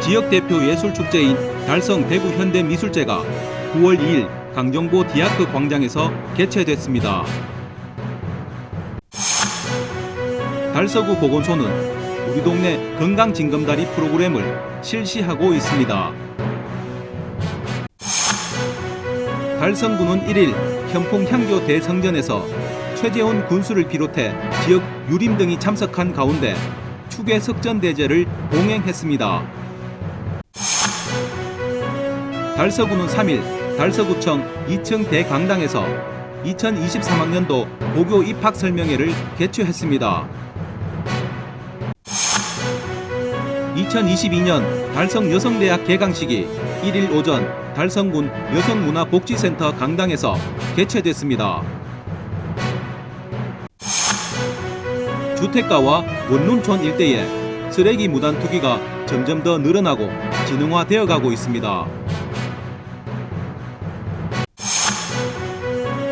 지역 대표 예술축제인 달성 대구 현대미술제가 9월 2일 강정보 디아크 광장에서 개최됐습니다. 달서구 보건소는 우리 동네 건강징검다리 프로그램을 실시하고 있습니다. 달성군은 1일 현풍향교 대성전에서 최재훈 군수를 비롯해 지역 유림 등이 참석한 가운데 축의 석전대제를 봉행했습니다. 달서구는 3일 달서구청 2층 대강당에서 2023학년도 고교 입학 설명회를 개최했습니다. 2022년 달성여성대학 개강식이 1일 오전 달성군 여성문화복지센터 강당에서 개최됐습니다. 주택가와 원룸촌 일대에 쓰레기 무단 투기가 점점 더 늘어나고 진흥화되어 가고 있습니다.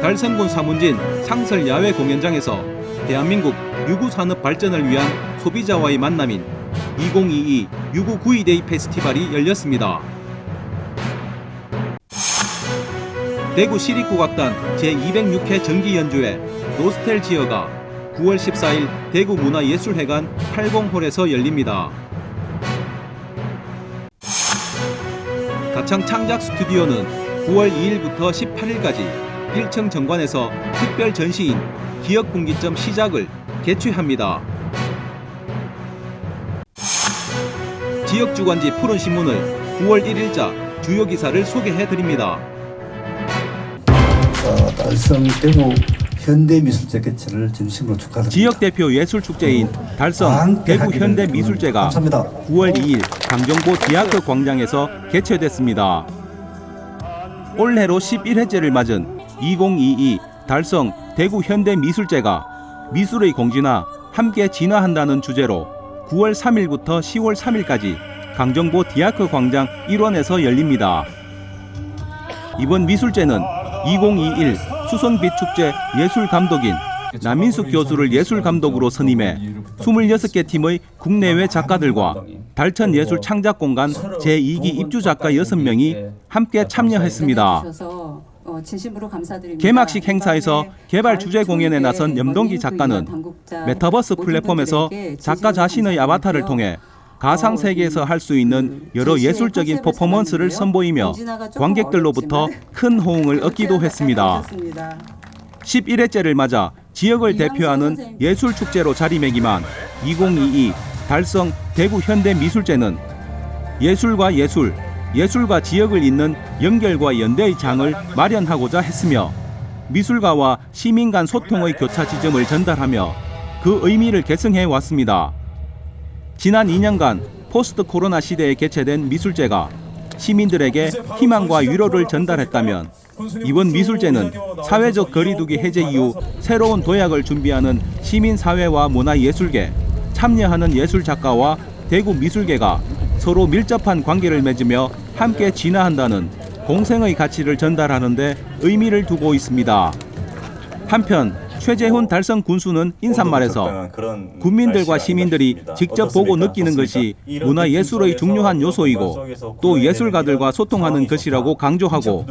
달성군 사문진 상설 야외 공연장에서 대한민국 유구 산업 발전을 위한 소비자와의 만남인 2022 유구 구이데이 페스티벌이 열렸습니다. 대구 시립국악단 제206회 정기연주회 노스텔지어가 9월 14일 대구문화예술회관 80홀에서 열립니다. 가창 창작 스튜디오는 9월 2일부터 18일까지 1층 정관에서 특별 전시인 기억분기점 시작을 개최합니다. 지역주간지 푸른신문을 9월 1일자 주요 기사를 소개해드립니다. 달성 대구 현대미술제 개최를 진심으로 축하드립니다. 지역 대표 예술축제인 달성 대구 현대미술제가 9월 2일 강정보 디아크 광장에서 개최됐습니다. 올해로 11회째를 맞은 2022 달성 대구 현대미술제가 미술의 공진화 함께 진화한다는 주제로 9월 3일부터 10월 3일까지 강정보 디아크 광장 1원에서 열립니다. 이번 미술제는 2021 수성빛축제 예술감독인 남민숙 교수를 예술감독으로 선임해 26개 팀의 국내외 작가들과 달천예술창작공간 제2기 입주작가 6명이 함께 참여했습니다. 진심으로 감사드립니다. 개막식 행사에서 개발 주제 공연에 나선 염동기 작가는 메타버스 플랫폼에서 작가 자신의 아바타를 통해 가상 세계에서 할 수 있는 여러 예술적인 퍼포먼스를 선보이며 관객들로부터 큰 호응을 얻기도 했습니다. 11회째를 맞아 지역을 대표하는 예술축제로 자리매김한 2022 달성 대구 현대미술제는 예술과 예술, 예술과 지역을 잇는 연결과 연대의 장을 마련하고자 했으며 미술가와 시민 간 소통의 교차 지점을 전달하며 그 의미를 계승해 왔습니다. 지난 2년간 포스트 코로나 시대에 개최된 미술제가 시민들에게 희망과 위로를 전달했다면 이번 미술제는 사회적 거리두기 해제 이후 새로운 도약을 준비하는 시민사회와 문화예술계, 참여하는 예술작가와 대구 미술계가 서로 밀접한 관계를 맺으며 함께 진화한다는 공생의 가치를 전달하는 데 의미를 두고 있습니다. 한편 최재훈 달성 군수는 인사말에서 국민들과 시민들이 직접 보고 느끼는 것이 문화예술의 중요한 요소이고 또 예술가들과 소통하는 것이라고 강조하고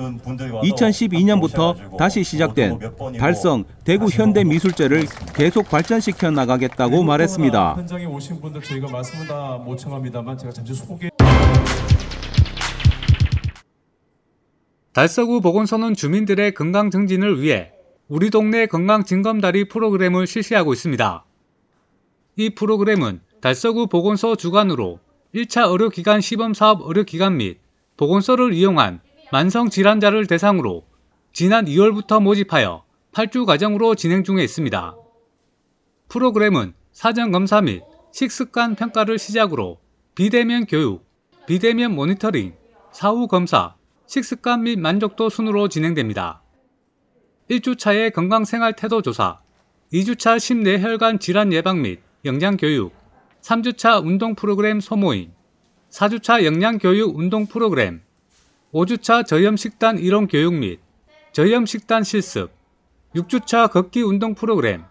2012년부터 다시 시작된 달성 대구 현대미술제를 계속 발전시켜 나가겠다고 말했습니다. 현장에 오신 분들 저희가 말씀은 다 못 청합니다만 제가 잠시 소개. 달서구 보건소는 주민들의 건강 증진을 위해 우리 동네 건강징검다리 프로그램을 실시하고 있습니다. 이 프로그램은 달서구 보건소 주관으로 1차 의료기관 시범사업 의료기관 및 보건소를 이용한 만성질환자를 대상으로 지난 2월부터 모집하여 8주 과정으로 진행 중에 있습니다. 프로그램은 사전검사 및 식습관 평가를 시작으로 비대면 교육, 비대면 모니터링, 사후 검사, 식습관 및 만족도 순으로 진행됩니다. 1주차의 건강생활태도 조사, 2주차 심뇌혈관 질환 예방 및 영양교육, 3주차 운동 프로그램 소모임, 4주차 영양교육 운동 프로그램, 5주차 저염식단 이론 교육 및 저염식단 실습, 6주차 걷기 운동 프로그램,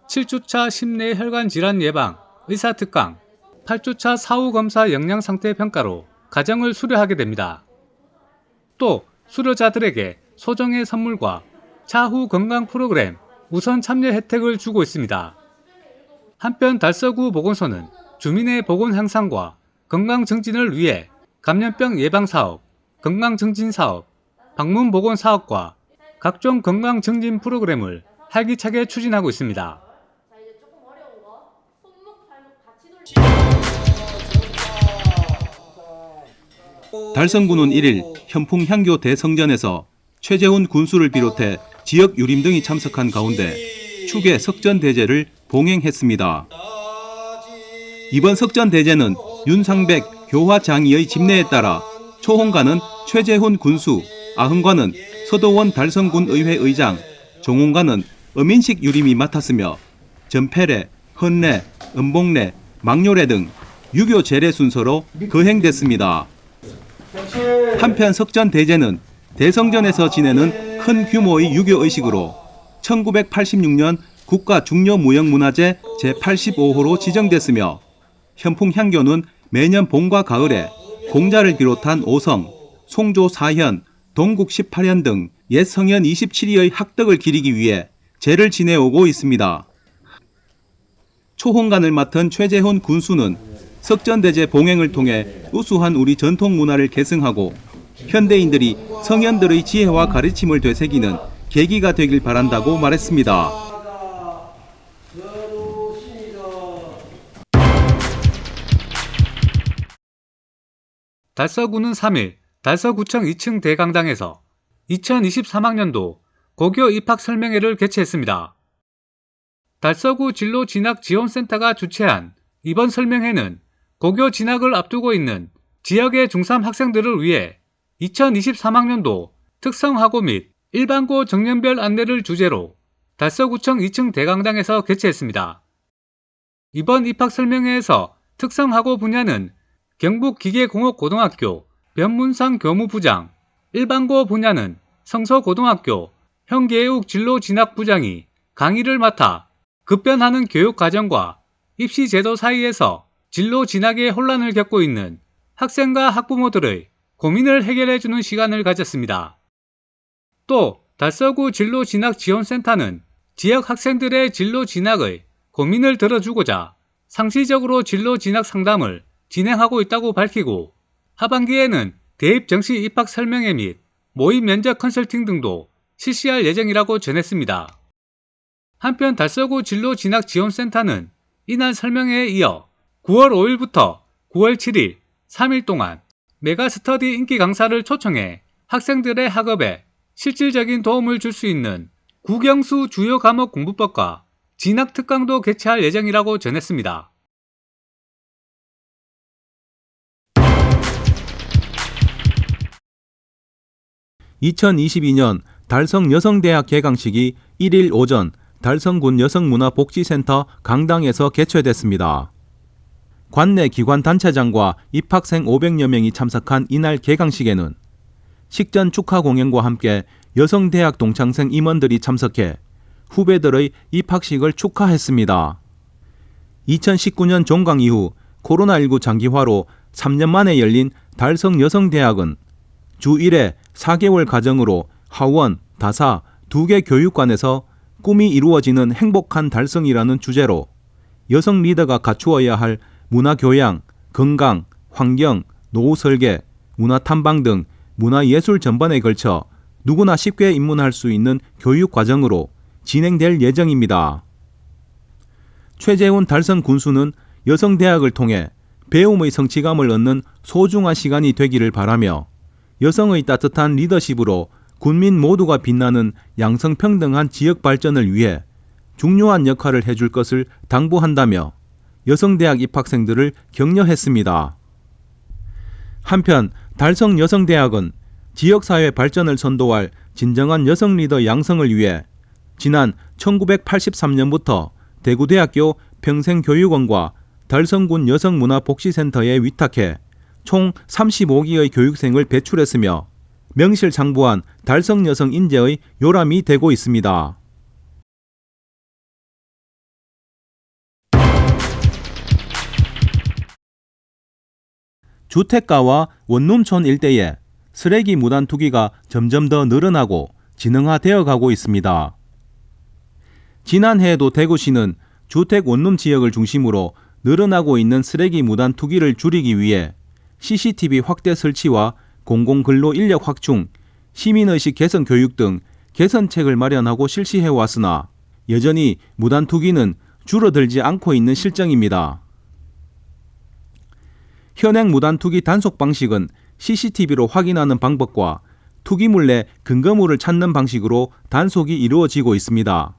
7주차 심내 혈관 질환 예방 의사특강, 8주차 사후검사 영양상태 평가로 과정을 수료하게 됩니다. 또 수료자들에게 소정의 선물과 차후 건강 프로그램 우선 참여 혜택을 주고 있습니다. 한편 달서구 보건소는 주민의 보건 향상과 건강 증진을 위해 감염병 예방 사업, 건강 증진 사업, 방문 보건 사업과 각종 건강 증진 프로그램을 활기차게 추진하고 있습니다. 달성군은 1일 현풍 향교 대성전에서 최재훈 군수를 비롯해 지역 유림 등이 참석한 가운데 축의 석전대제를 봉행했습니다. 이번 석전대제는 윤상백 교화장의의 집례에 따라 초홍가는 최재훈 군수, 아흥가는 서도원 달성군 의회 의장, 종홍가는 어민식 유림이 맡았으며 전패례, 헌례, 은복례, 망요례 등 유교 제례 순서로 거행됐습니다. 한편 석전대제는 대성전에서 지내는 큰 규모의 유교 의식으로 1986년 국가중요무형문화재 제85호로 지정됐으며 현풍향교는 매년 봄과 가을에 공자를 비롯한 오성, 송조 4현, 동국 18현 등 옛 성현 27위의 학덕을 기리기 위해 제를 지내오고 있습니다. 초홍간을 맡은 최재훈 군수는 석전대제 봉행을 통해 우수한 우리 전통 문화를 계승하고 현대인들이 성현들의 지혜와 가르침을 되새기는 계기가 되길 바란다고 말했습니다. 달서구는 3일 달서구청 2층 대강당에서 2023학년도 고교 입학 설명회를 개최했습니다. 달서구 진로진학지원센터가 주최한 이번 설명회는 고교 진학을 앞두고 있는 지역의 중3 학생들을 위해 2023학년도 특성화고 및 일반고 정년별 안내를 주제로 달서구청 2층 대강당에서 개최했습니다. 이번 입학 설명회에서 특성화고 분야는 경북기계공업고등학교 변문상 교무부장, 일반고 분야는 성서고등학교 형계육 진로진학부장이 강의를 맡아 급변하는 교육과정과 입시제도 사이에서 진로 진학의 혼란을 겪고 있는 학생과 학부모들의 고민을 해결해주는 시간을 가졌습니다. 또 달서구 진로진학지원센터는 지역 학생들의 진로 진학의 고민을 들어주고자 상시적으로 진로 진학 상담을 진행하고 있다고 밝히고 하반기에는 대입 정시 입학 설명회 및 모의 면접 컨설팅 등도 실시할 예정이라고 전했습니다. 한편 달서구 진로진학지원센터는 이날 설명회에 이어 9월 5일부터 9월 7일 3일 동안 메가스터디 인기 강사를 초청해 학생들의 학업에 실질적인 도움을 줄 수 있는 국영수 주요 과목 공부법과 진학 특강도 개최할 예정이라고 전했습니다. (2022년) 달성 여성대학 개강식이 1일 오전 달성군 여성문화복지센터 강당에서 개최됐습니다. 관내 기관단체장과 입학생 500여 명이 참석한 이날 개강식에는 식전 축하 공연과 함께 여성대학 동창생 임원들이 참석해 후배들의 입학식을 축하했습니다. 2019년 종강 이후 코로나19 장기화로 3년 만에 열린 달성 여성대학은 주 1회 4개월 과정으로 하원, 다사 2개 교육관에서 꿈이 이루어지는 행복한 달성이라는 주제로 여성 리더가 갖추어야 할 문화교양, 건강, 환경, 노후설계, 문화탐방 등 문화예술 전반에 걸쳐 누구나 쉽게 입문할 수 있는 교육과정으로 진행될 예정입니다. 최재훈 달성 군수는 여성대학을 통해 배움의 성취감을 얻는 소중한 시간이 되기를 바라며 여성의 따뜻한 리더십으로 군민 모두가 빛나는 양성평등한 지역 발전을 위해 중요한 역할을 해줄 것을 당부한다며 여성대학 입학생들을 격려했습니다. 한편 달성 여성대학은 지역사회 발전을 선도할 진정한 여성 리더 양성을 위해 지난 1983년부터 대구대학교 평생교육원과 달성군 여성문화복지센터에 위탁해 총 35기의 교육생을 배출했으며 명실상부한 달성 여성 인재의 요람이 되고 있습니다. 주택가와 원룸촌 일대에 쓰레기 무단 투기가 점점 더 늘어나고 진흥화되어 가고 있습니다. 지난해에도 대구시는 주택 원룸 지역을 중심으로 늘어나고 있는 쓰레기 무단 투기를 줄이기 위해 CCTV 확대 설치와 공공근로 인력 확충, 시민의식 개선 교육 등 개선책을 마련하고 실시해 왔으나 여전히 무단 투기는 줄어들지 않고 있는 실정입니다. 현행 무단 투기 단속 방식은 CCTV로 확인하는 방법과 투기물 내 근거물을 찾는 방식으로 단속이 이루어지고 있습니다.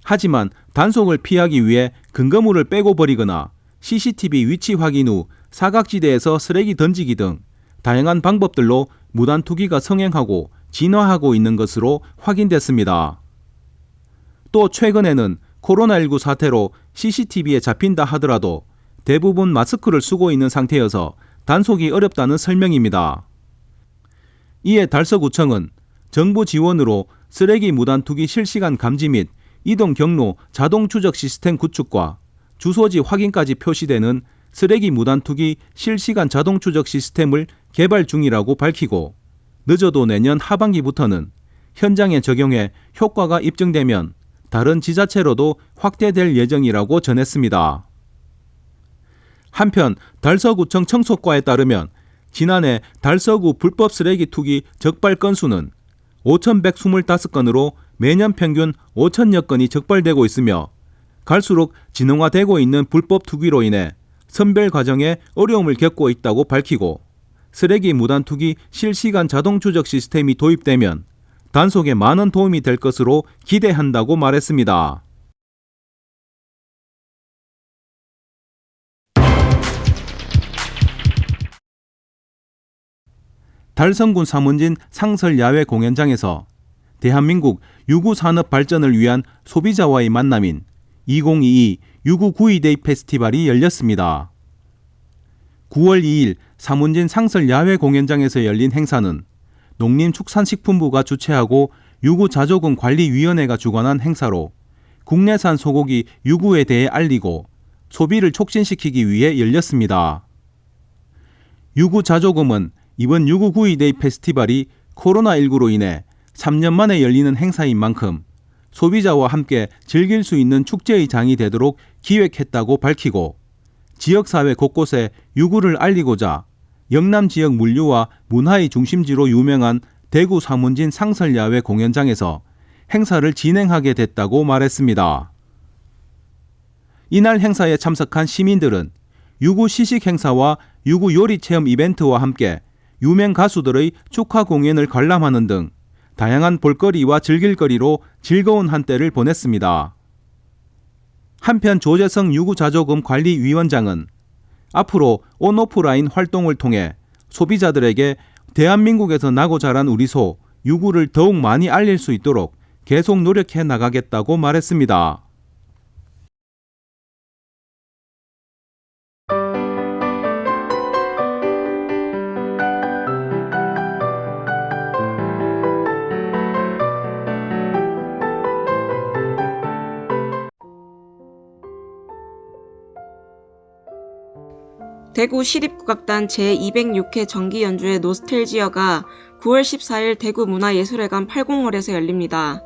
하지만 단속을 피하기 위해 근거물을 빼고 버리거나 CCTV 위치 확인 후 사각지대에서 쓰레기 던지기 등 다양한 방법들로 무단 투기가 성행하고 진화하고 있는 것으로 확인됐습니다. 또 최근에는 코로나19 사태로 CCTV에 잡힌다 하더라도 대부분 마스크를 쓰고 있는 상태여서 단속이 어렵다는 설명입니다. 이에 달서구청은 정부 지원으로 쓰레기 무단 투기 실시간 감지 및 이동 경로 자동 추적 시스템 구축과 주소지 확인까지 표시되는 쓰레기 무단 투기 실시간 자동 추적 시스템을 개발 중이라고 밝히고 늦어도 내년 하반기부터는 현장에 적용해 효과가 입증되면 다른 지자체로도 확대될 예정이라고 전했습니다. 한편 달서구청 청소과에 따르면 지난해 달서구 불법 쓰레기 투기 적발 건수는 5,125건으로 매년 평균 5,000여 건이 적발되고 있으며 갈수록 진흥화되고 있는 불법 투기로 인해 선별 과정에 어려움을 겪고 있다고 밝히고 쓰레기 무단 투기 실시간 자동 추적 시스템이 도입되면 단속에 많은 도움이 될 것으로 기대한다고 말했습니다. 달성군 삼원진 상설 야외 공연장에서 대한민국 유구 산업 발전을 위한 소비자와의 만남인 2022 유구 구이데이 페스티벌이 열렸습니다. 9월 2일 삼원진 상설 야외 공연장에서 열린 행사는 농림축산식품부가 주최하고 유구자조금 관리위원회가 주관한 행사로 국내산 소고기 유구에 대해 알리고 소비를 촉진시키기 위해 열렸습니다. 유구자조금은 이번 유구구이데이 페스티벌이 코로나19로 인해 3년 만에 열리는 행사인 만큼 소비자와 함께 즐길 수 있는 축제의 장이 되도록 기획했다고 밝히고 지역사회 곳곳에 유구를 알리고자 영남 지역 물류와 문화의 중심지로 유명한 대구 삼원진 상설야외 공연장에서 행사를 진행하게 됐다고 말했습니다. 이날 행사에 참석한 시민들은 유구 시식 행사와 유구 요리 체험 이벤트와 함께 유명 가수들의 축하 공연을 관람하는 등 다양한 볼거리와 즐길거리로 즐거운 한때를 보냈습니다. 한편 조재성 유구자조금 관리위원장은 앞으로 온오프라인 활동을 통해 소비자들에게 대한민국에서 나고 자란 우리 소 유구를 더욱 많이 알릴 수 있도록 계속 노력해 나가겠다고 말했습니다. 대구 시립국악단 제206회 정기연주회 노스텔지어가 9월 14일 대구문화예술회관 80홀에서 열립니다.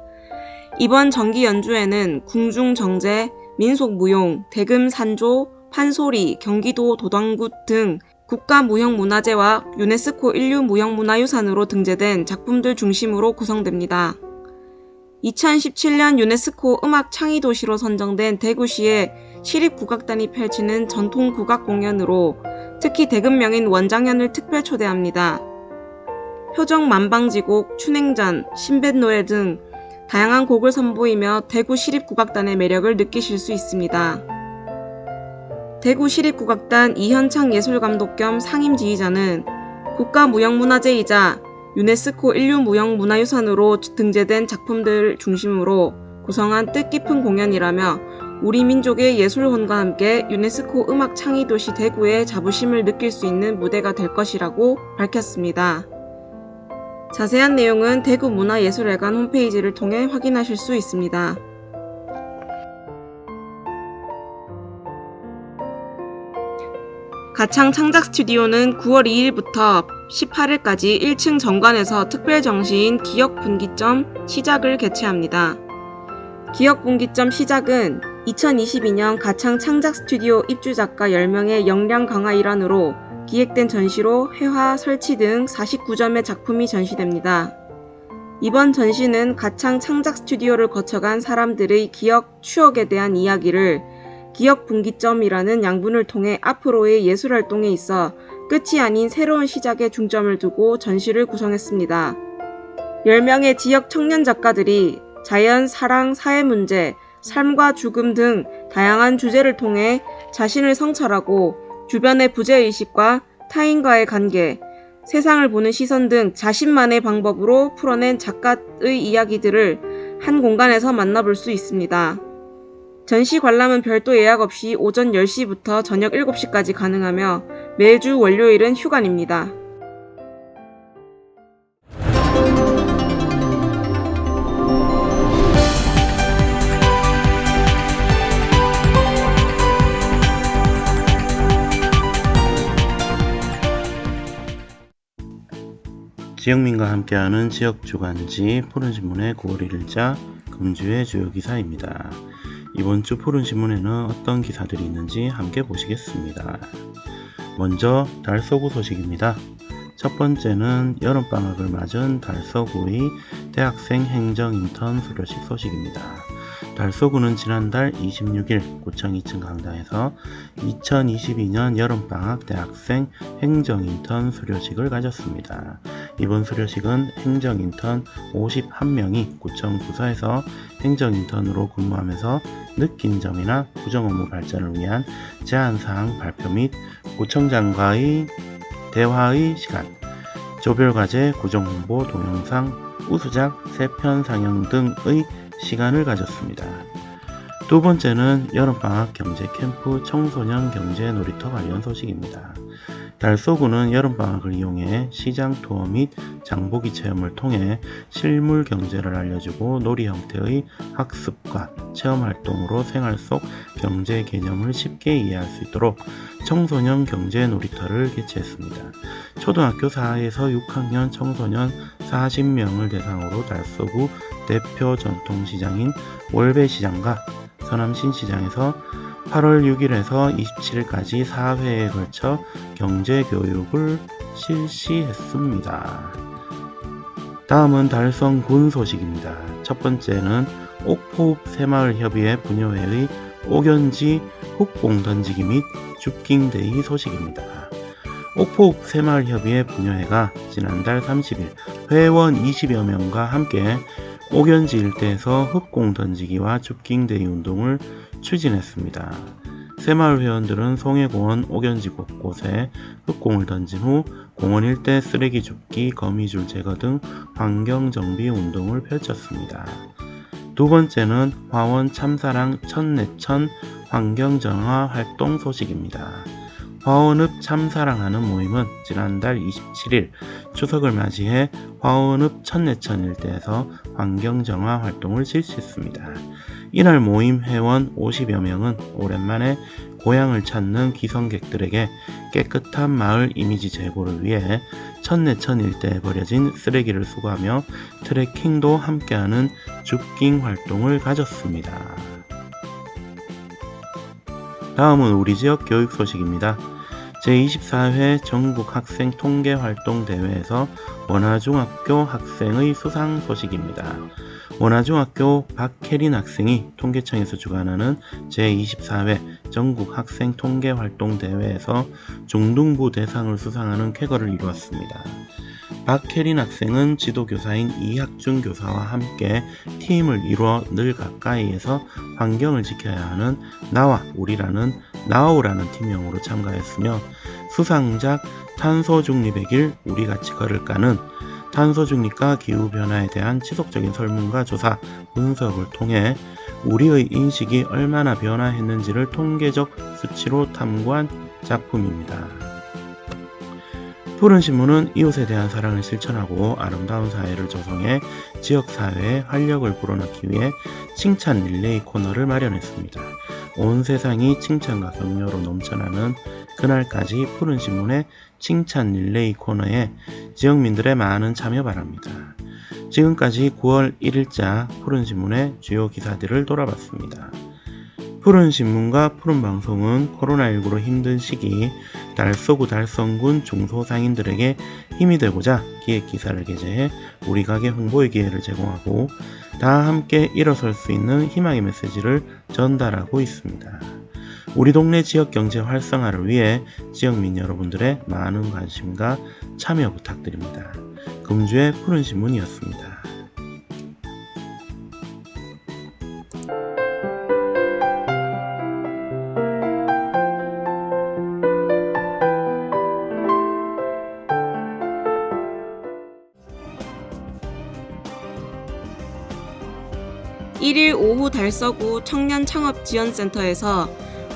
이번 정기연주회는 궁중정제, 민속무용, 대금산조, 판소리, 경기도 도당굿 등 국가무형문화재와 유네스코 인류무형문화유산으로 등재된 작품들 중심으로 구성됩니다. 2017년 유네스코 음악창의도시로 선정된 대구시의 시립국악단이 펼치는 전통 국악 공연으로 특히 대금명인 원장현을 특별 초대합니다. 표정 만방지곡, 춘행전, 신뱃노래 등 다양한 곡을 선보이며 대구 시립국악단의 매력을 느끼실 수 있습니다. 대구 시립국악단 이현창 예술감독 겸 상임지휘자는 국가무형문화재이자 유네스코 인류무형문화유산으로 등재된 작품들 중심으로 구성한 뜻깊은 공연이라며 우리 민족의 예술혼과 함께 유네스코 음악 창의 도시 대구의 자부심을 느낄 수 있는 무대가 될 것이라고 밝혔습니다. 자세한 내용은 대구문화예술회관 홈페이지를 통해 확인하실 수 있습니다. 가창 창작 스튜디오는 9월 2일부터 18일까지 1층 정관에서 특별정시인 기억분기점 시작을 개최합니다. 기억분기점 시작은 2022년 가창 창작 스튜디오 입주작가 10명의 역량 강화 일환으로 기획된 전시로 회화, 설치 등 49점의 작품이 전시됩니다. 이번 전시는 가창 창작 스튜디오를 거쳐간 사람들의 기억, 추억에 대한 이야기를 기억분기점이라는 양분을 통해 앞으로의 예술활동에 있어 끝이 아닌 새로운 시작에 중점을 두고 전시를 구성했습니다. 10명의 지역 청년 작가들이 자연, 사랑, 사회문제, 삶과 죽음 등 다양한 주제를 통해 자신을 성찰하고 주변의 부재의식과 타인과의 관계, 세상을 보는 시선 등 자신만의 방법으로 풀어낸 작가의 이야기들을 한 공간에서 만나볼 수 있습니다. 전시 관람은 별도 예약 없이 오전 10시부터 저녁 7시까지 가능하며 매주 월요일은 휴관입니다. 지역민과 함께하는 지역주간지 푸른신문의 9월 1일자 금주의 주요 기사입니다. 이번 주 푸른신문에는 어떤 기사들이 있는지 함께 보시겠습니다. 먼저 달서구 소식입니다. 첫 번째는 여름방학을 맞은 달서구의 대학생 행정 인턴 수료식 소식입니다. 달서구는 지난달 26일 구청 2층 강당에서 2022년 여름방학 대학생 행정인턴 수료식을 가졌습니다. 이번 수료식은 행정인턴 51명이 구청 부서에서 행정인턴으로 근무하면서 느낀 점이나 구정업무 발전을 위한 제안사항 발표 및 구청장과의 대화의 시간, 조별과제, 구정홍보, 동영상, 우수작 3편 상영 등의 시간을 가졌습니다. 두 번째는 여름방학 경제캠프 청소년 경제 놀이터 관련 소식입니다. 달서구는 여름방학을 이용해 시장 투어 및 장보기 체험을 통해 실물 경제를 알려주고 놀이 형태의 학습과 체험활동으로 생활 속 경제 개념을 쉽게 이해할 수 있도록 청소년 경제 놀이터를 개최했습니다. 초등학교 4에서 6학년 청소년 40명을 대상으로 달서구 대표 전통시장인 월배시장과 서남신시장에서 8월 6일에서 27일까지 4회에 걸쳐 경제교육을 실시했습니다. 다음은 달성군 소식입니다. 첫 번째는 옥포읍 새마을협의회 분여회의 옥연지 흑공 던지기 및 줍깅데이 소식입니다. 옥포읍 새마을협의회 분여회가 지난달 30일 회원 20여 명과 함께 옥연지 일대에서 흑공 던지기와 줍깅데이 운동을 추진했습니다. 새마을 회원들은 송해공원 옥연지 곳곳에 흑공을 던진 후 공원 일대 쓰레기 줍기, 거미줄 제거 등 환경정비 운동을 펼쳤습니다. 두 번째는 화원 참사랑 천내천 환경정화 활동 소식입니다. 화원읍 참사랑하는 모임은 지난달 27일 추석을 맞이해 화원읍 천내천 일대에서 환경정화 활동을 실시했습니다. 이날 모임 회원 50여 명은 오랜만에 고향을 찾는 기성객들에게 깨끗한 마을 이미지 제고를 위해 천내천 일대에 버려진 쓰레기를 수거하며 트레킹도 함께하는 줍깅 활동을 가졌습니다. 다음은 우리 지역 교육 소식입니다. 제24회 전국학생 통계활동대회에서 원화중학교 학생의 수상 소식입니다. 원화중학교 박혜린 학생이 통계청에서 주관하는 제24회 전국학생 통계활동대회에서 중등부 대상을 수상하는 쾌거를 이루었습니다. 박혜린 학생은 지도교사인 이학준 교사와 함께 팀을 이루어 늘 가까이에서 환경을 지켜야 하는 나와 우리라는 나우라는 팀명으로 참가했으며 수상작 탄소 중립의 길 우리 같이 걸을까는 탄소 중립과 기후변화에 대한 지속적인 설문과 조사, 분석을 통해 우리의 인식이 얼마나 변화했는지를 통계적 수치로 탐구한 작품입니다. 푸른신문은 이웃에 대한 사랑을 실천하고 아름다운 사회를 조성해 지역사회에 활력을 불어넣기 위해 칭찬 릴레이 코너를 마련했습니다. 온 세상이 칭찬과 격려로 넘쳐나는 그날까지 푸른신문의 칭찬 릴레이 코너에 지역민들의 많은 참여 바랍니다. 지금까지 9월 1일자 푸른신문의 주요 기사들을 돌아봤습니다. 푸른신문과 푸른방송은 코로나19로 힘든 시기 달서구 달성군 중소상인들에게 힘이 되고자 기획기사를 게재해 우리 가게 홍보의 기회를 제공하고 다 함께 일어설 수 있는 희망의 메시지를 전달하고 있습니다. 우리 동네 지역 경제 활성화를 위해 지역민 여러분들의 많은 관심과 참여 부탁드립니다. 금주의 푸른신문이었습니다. (1일) 오후 달서구 청년창업지원센터에서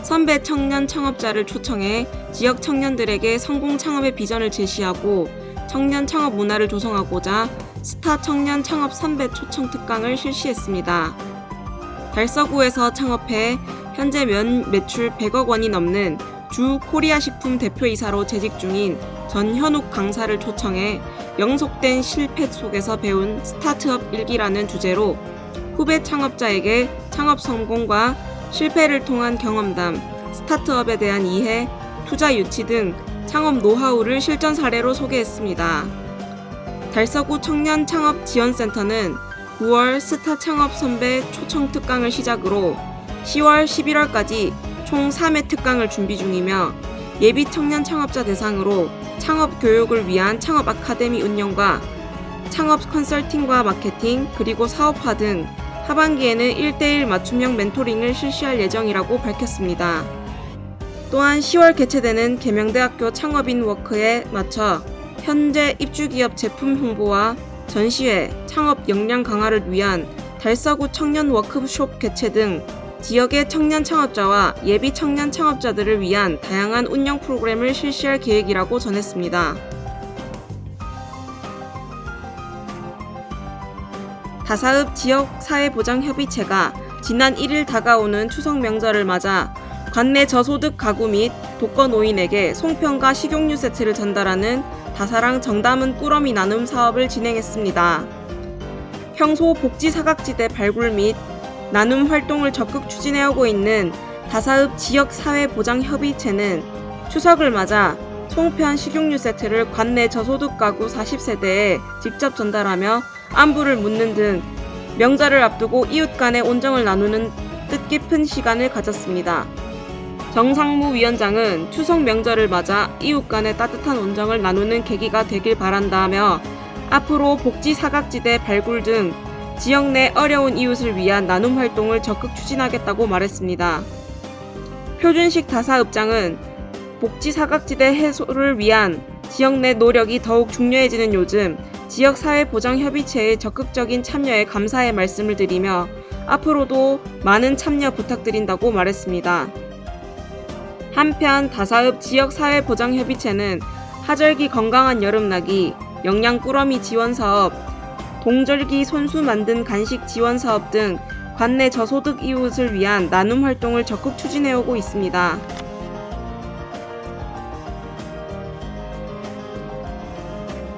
선배 청년 창업자를 초청해 지역 청년들에게 성공 창업의 비전을 제시하고 청년 창업 문화를 조성하고자 스타 청년 창업 선배 초청 특강을 실시했습니다. 달서구에서 창업해 현재 매출 100억 원이 넘는 주 코리아식품 대표이사로 재직 중인 전현욱 강사를 초청해 영속된 실패 속에서 배운 스타트업 일기라는 주제로 후배 창업자에게 창업 성공과 실패를 통한 경험담, 스타트업에 대한 이해, 투자 유치 등 창업 노하우를 실전 사례로 소개했습니다. 달서구 청년 창업 지원센터는 9월 스타 창업 선배 초청 특강을 시작으로 10월, 11월까지 총 3회 특강을 준비 중이며 예비 청년 창업자 대상으로 창업 교육을 위한 창업 아카데미 운영과 창업 컨설팅과 마케팅, 그리고 사업화 등 하반기에는 1대1 맞춤형 멘토링을 실시할 예정이라고 밝혔습니다. 또한 10월 개최되는 계명대학교 창업인 워크에 맞춰 현재 입주기업 제품 홍보와 전시회, 창업 역량 강화를 위한 달서구 청년 워크숍 개최 등 지역의 청년 창업자와 예비 청년 창업자들을 위한 다양한 운영 프로그램을 실시할 계획이라고 전했습니다. 다사읍 지역사회보장협의체가 지난 1일 다가오는 추석 명절을 맞아 관내 저소득 가구 및 독거노인에게 송편과 식용유 세트를 전달하는 다사랑 정담은 꾸러미 나눔 사업을 진행했습니다. 평소 복지사각지대 발굴 및 나눔 활동을 적극 추진해오고 있는 다사읍 지역사회보장협의체는 추석을 맞아 송편 식용유 세트를 관내 저소득 가구 40세대에 직접 전달하며 안부를 묻는 등 명절을 앞두고 이웃 간의 온정을 나누는 뜻깊은 시간을 가졌습니다. 정상무 위원장은 추석 명절을 맞아 이웃 간의 따뜻한 온정을 나누는 계기가 되길 바란다며 앞으로 복지 사각지대 발굴 등 지역 내 어려운 이웃을 위한 나눔 활동을 적극 추진하겠다고 말했습니다. 표준식 다사읍장은 복지 사각지대 해소를 위한 지역 내 노력이 더욱 중요해지는 요즘 지역사회보장협의체의 적극적인 참여에 감사의 말씀을 드리며 앞으로도 많은 참여 부탁드린다고 말했습니다. 한편 다사읍 지역사회보장협의체는 하절기 건강한 여름나기, 영양꾸러미 지원사업, 동절기 손수 만든 간식 지원사업 등 관내 저소득 이웃을 위한 나눔 활동을 적극 추진해오고 있습니다.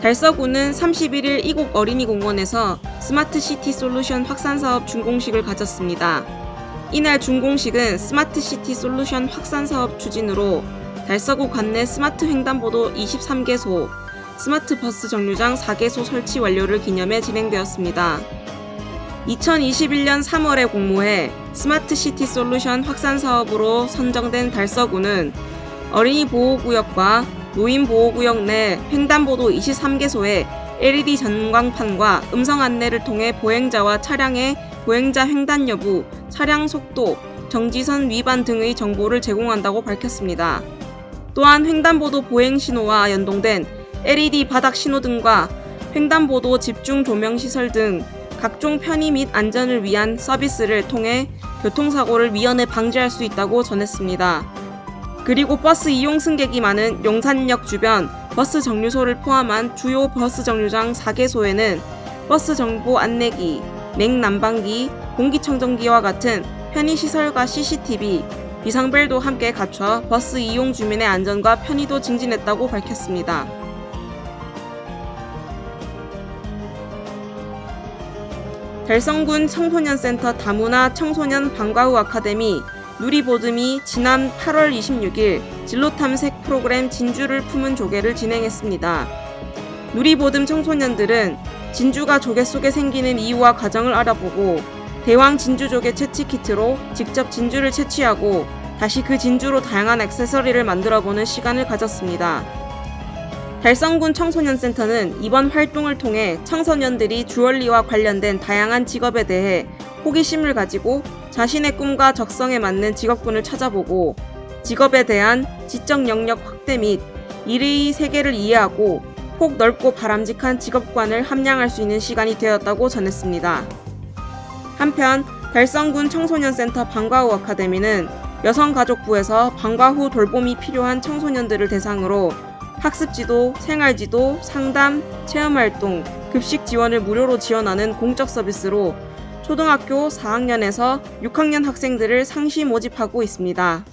달서구는 31일 이곡 어린이공원에서 스마트시티 솔루션 확산사업 준공식을 가졌습니다. 이날 준공식은 스마트시티 솔루션 확산사업 추진으로 달서구 관내 스마트 횡단보도 23개소, 스마트버스 정류장 4개소 설치 완료를 기념해 진행되었습니다. 2021년 3월에 공모해 스마트시티 솔루션 확산사업으로 선정된 달서구는 어린이 보호구역과 노인 보호구역 내 횡단보도 23개소에 LED 전광판과 음성 안내를 통해 보행자와 차량의 보행자 횡단 여부, 차량 속도, 정지선 위반 등의 정보를 제공한다고 밝혔습니다. 또한 횡단보도 보행 신호와 연동된 LED 바닥 신호등과 횡단보도 집중 조명 시설 등 각종 편의 및 안전을 위한 서비스를 통해 교통사고를 미연에 방지할 수 있다고 전했습니다. 그리고 버스 이용 승객이 많은 용산역 주변 버스 정류소를 포함한 주요 버스 정류장 4개소에는 버스 정보 안내기, 냉난방기, 공기청정기와 같은 편의시설과 CCTV, 비상벨도 함께 갖춰 버스 이용 주민의 안전과 편의도 증진했다고 밝혔습니다. 달성군 청소년센터 다문화 청소년 방과 후 아카데미 누리보듬이 지난 8월 26일 진로탐색 프로그램 진주를 품은 조개를 진행했습니다. 누리보듬 청소년들은 진주가 조개 속에 생기는 이유와 과정을 알아보고 대왕 진주조개 채취 키트로 직접 진주를 채취하고 다시 그 진주로 다양한 액세서리를 만들어보는 시간을 가졌습니다. 달성군 청소년센터는 이번 활동을 통해 청소년들이 주얼리와 관련된 다양한 직업에 대해 호기심을 가지고 자신의 꿈과 적성에 맞는 직업군을 찾아보고 직업에 대한 지적 영역 확대 및 일의 세계를 이해하고 폭 넓고 바람직한 직업관을 함양할 수 있는 시간이 되었다고 전했습니다. 한편 달성군 청소년센터 방과 후 아카데미는 여성가족부에서 방과 후 돌봄이 필요한 청소년들을 대상으로 학습지도, 생활지도, 상담, 체험활동, 급식 지원을 무료로 지원하는 공적 서비스로 초등학교 4학년에서 6학년 학생들을 상시 모집하고 있습니다.